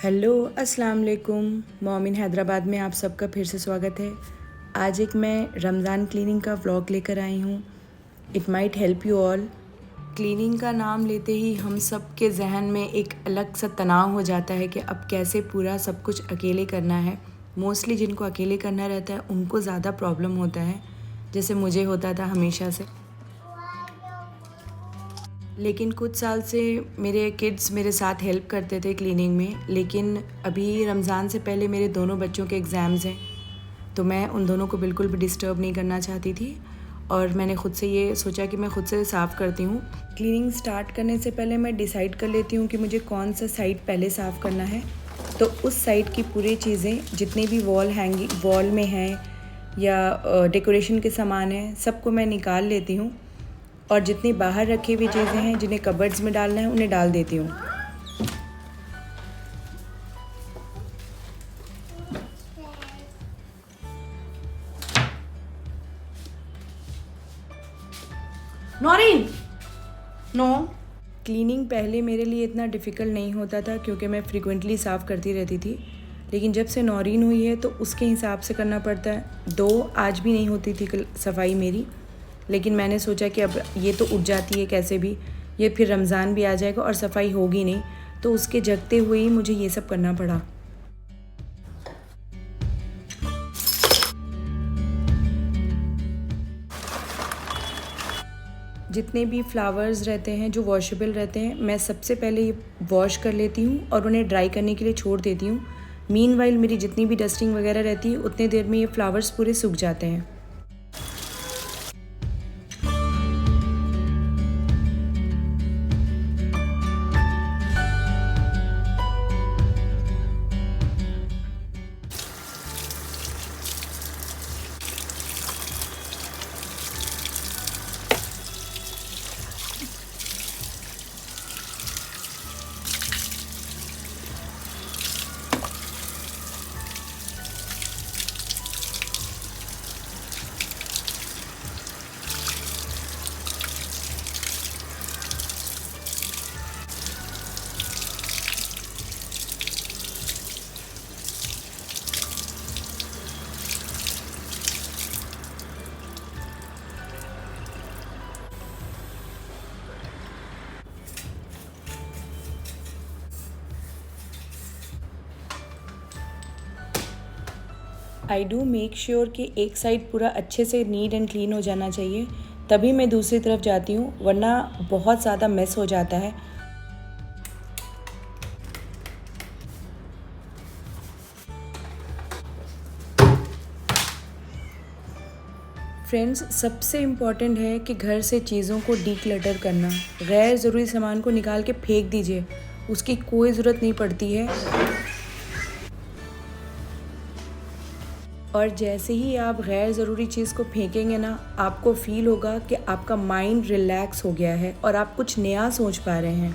Hello अस्सलाम वालेकुम। Mom in Hyderabad में आप सबका फिर से स्वागत है। आज एक मैं रमज़ान क्लीनिंग का व्लॉग लेकर आई हूँ। It might help you all. Cleaning का नाम लेते ही हम सब के जहन में एक अलग सा तनाव हो जाता है कि अब कैसे पूरा सब कुछ अकेले करना है। मोस्टली जिनको अकेले करना रहता है उनको ज़्यादा प्रॉब्लम होता है, जैसे मुझे होता था हमेशा से। लेकिन कुछ साल से मेरे किड्स मेरे साथ हेल्प करते थे क्लीनिंग में, लेकिन अभी रमज़ान से पहले मेरे दोनों बच्चों के एग्ज़ाम्स हैं, तो मैं उन दोनों को बिल्कुल भी डिस्टर्ब नहीं करना चाहती थी और मैंने ख़ुद से ये सोचा कि मैं ख़ुद से साफ़ करती हूँ। क्लीनिंग स्टार्ट करने से पहले मैं डिसाइड कर लेती हूँ कि मुझे कौन सा साइड पहले साफ़ करना है, तो उस साइड की पूरी चीज़ें जितनी भी वॉल में हैं या डेकोरेशन के सामान हैं सबको मैं निकाल लेती हूँ और जितनी बाहर रखी हुई चीज़ें हैं जिन्हें कबर्ड्स में डालना है उन्हें डाल देती हूँ। नौरीन नो। क्लीनिंग पहले मेरे लिए इतना डिफ़िकल्ट नहीं होता था क्योंकि मैं फ्रीक्वेंटली साफ़ करती रहती थी, लेकिन जब से नौरीन हुई है तो उसके हिसाब से करना पड़ता है। दो आज भी नहीं होती थी सफाई मेरी, लेकिन मैंने सोचा कि अब ये तो उठ जाती है कैसे भी, ये फिर रमज़ान भी आ जाएगा और सफाई होगी नहीं, तो उसके जगते हुए ही मुझे ये सब करना पड़ा। जितने भी फ्लावर्स रहते हैं जो वॉशेबल रहते हैं मैं सबसे पहले ये वॉश कर लेती हूँ और उन्हें ड्राई करने के लिए छोड़ देती हूँ। मीनवाइल मेरी जितनी भी डस्टिंग वगैरह रहती है उतनी देर में ये फ्लावर्स पूरे सूख जाते हैं। आई डू मेक श्योर कि एक साइड पूरा अच्छे से नीट एंड क्लीन हो जाना चाहिए, तभी मैं दूसरी तरफ जाती हूँ, वरना बहुत ज़्यादा मेस हो जाता है। फ्रेंड्स, सबसे इम्पॉर्टेंट है कि घर से चीज़ों को डीक्लटर करना। गैर ज़रूरी सामान को निकाल के फेंक दीजिए, उसकी कोई ज़रूरत नहीं पड़ती है। और जैसे ही आप गैर ज़रूरी चीज़ को फेंकेंगे ना, आपको फ़ील होगा कि आपका माइंड रिलैक्स हो गया है और आप कुछ नया सोच पा रहे हैं।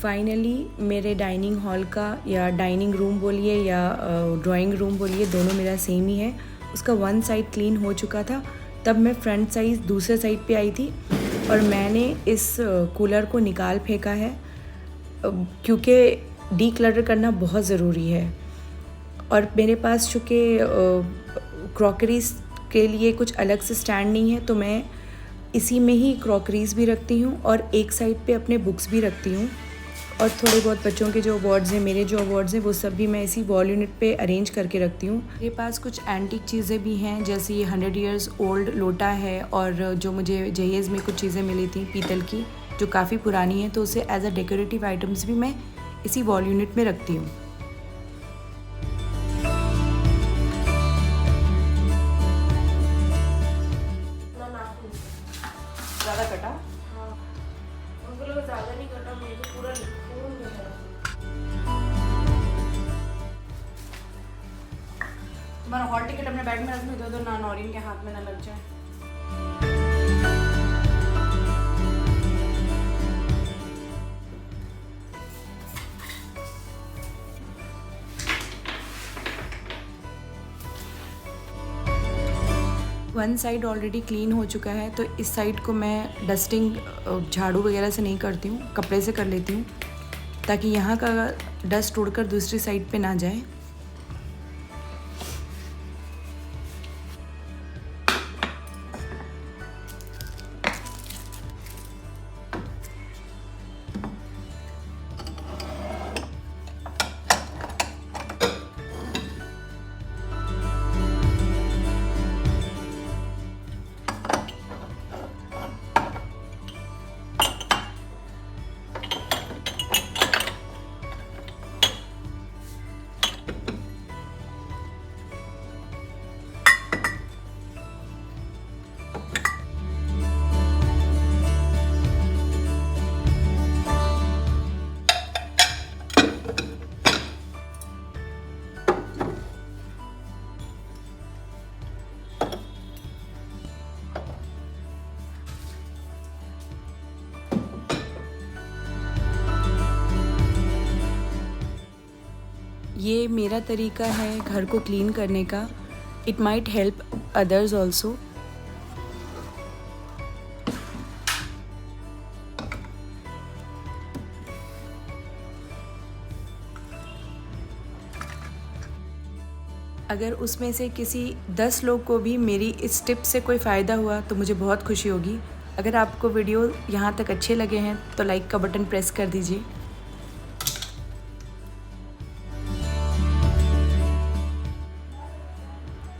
फाइनली मेरे डाइनिंग हॉल का या डाइनिंग रूम बोलिए या ड्राइंग रूम बोलिए, दोनों मेरा सेम ही है। उसका वन साइड क्लीन हो चुका था, तब मैं फ्रंट साइड दूसरे साइड पे आई थी और मैंने इस कूलर को निकाल फेंका है क्योंकि डीक्लटर करना बहुत ज़रूरी है। और मेरे पास चूँकि क्रॉकरीज के लिए कुछ अलग से स्टैंड नहीं है, तो मैं इसी में ही क्रॉकरीज भी रखती हूँ और एक साइड पे अपने बुक्स भी रखती हूँ। और थोड़े बहुत बच्चों के जो अवार्ड्स हैं, मेरे जो अवार्ड्स हैं, वो सब भी मैं इसी वॉल यूनिट पे अरेंज करके रखती हूँ। मेरे पास कुछ एंटीक चीज़ें भी हैं, जैसे ये 100 ईयर्स ओल्ड लोटा है और जो मुझे जहेज़ में कुछ चीज़ें मिली थी पीतल की, जो काफ़ी पुरानी है, तो उसे एज अ डेकोरेटिव आइटम्स भी मैं इसी वॉल यूनिट में रखती हूँ। ज़्यादा कटा? हाँ, उनको लगा ज़्यादा नहीं कटा, मुझे पूरा खून में है। तुम्हारा हॉल टिकट अपने बैग में रख दो, ना नौरीन के हाथ में ना लग जाए। वन साइड ऑलरेडी क्लीन हो चुका है, तो इस साइड को मैं डस्टिंग झाड़ू वगैरह से नहीं करती हूँ, कपड़े से कर लेती हूँ, ताकि यहाँ का डस्ट उड़कर दूसरी साइड पे ना जाए। ये मेरा तरीका है घर को क्लीन करने का। It might help others also. अगर उसमें से किसी 10 लोग को भी मेरी इस टिप से कोई फ़ायदा हुआ तो मुझे बहुत खुशी होगी। अगर आपको वीडियो यहाँ तक अच्छे लगे हैं तो लाइक का बटन प्रेस कर दीजिए।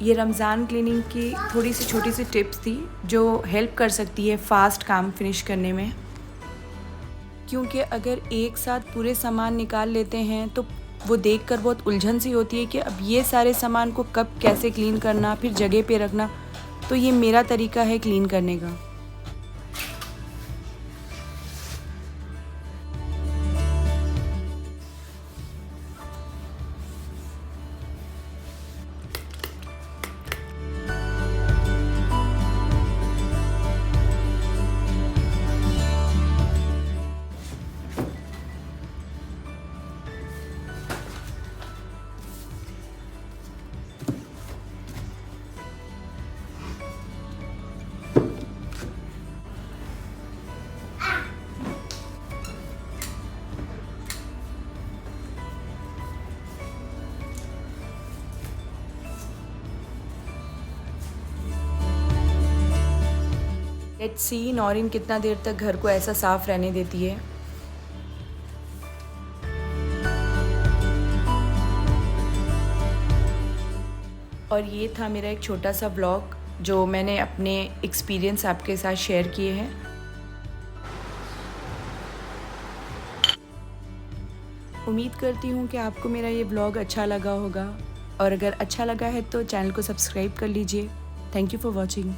ये रमज़ान क्लीनिंग की थोड़ी सी छोटी सी टिप्स थी जो हेल्प कर सकती है फास्ट काम फिनिश करने में। क्योंकि अगर एक साथ पूरे सामान निकाल लेते हैं तो वो देखकर बहुत उलझन सी होती है कि अब ये सारे सामान को कब कैसे क्लीन करना, फिर जगह पे रखना। तो ये मेरा तरीका है क्लीन करने का। लेट्स सी नौरीन कितना देर तक घर को ऐसा साफ रहने देती है। और ये था मेरा एक छोटा सा व्लॉग जो मैंने अपने एक्सपीरियंस आपके साथ शेयर किए हैं। उम्मीद करती हूँ कि आपको मेरा ये व्लॉग अच्छा लगा होगा, और अगर अच्छा लगा है तो चैनल को सब्सक्राइब कर लीजिए। Thank you for watching.